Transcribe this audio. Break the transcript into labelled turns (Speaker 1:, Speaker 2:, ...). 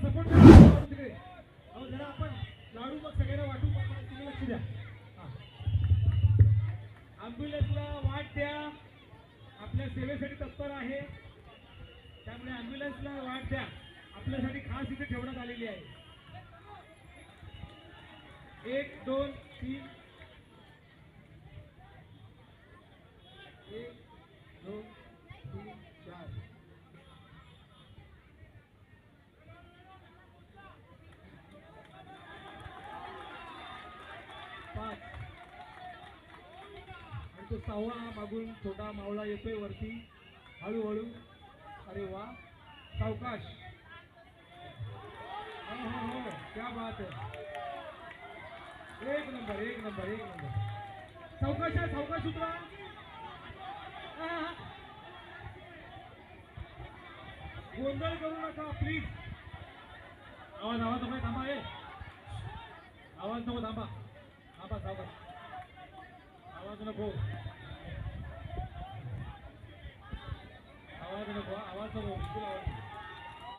Speaker 1: Support करा तिकडे. अहो जरा आपण लाडू मग सगळ्यांना वाटू, तुम्ही लक्ष द्या. ॲम्ब्युलन्सला वाट द्या, आपल्या सेवेसाठी तत्पर आहे, त्यामुळे ॲम्ब्युलन्सला वाट द्या. आपल्यासाठी खास इथे ठेवण्यात आलेली आहे. 1 2 3 1 2 3 4 5. आणि तो 6वा मागून छोटा मावळा येतोय वरती हळूहळू. अरे वा, सावकाश. हो हो हो, क्या बात आहे. एक नंबर एक नंबर एक नंबर. सावकाश आहे, सावकाश उतरा. गोंधळ करू नका प्लीज. आवाज आवाज नको थांबा. आवाज नको, थांबा थांबा सावकाश. आवाज नको, आवाज नको, आवाज नको, बिलकुल आवाज नको.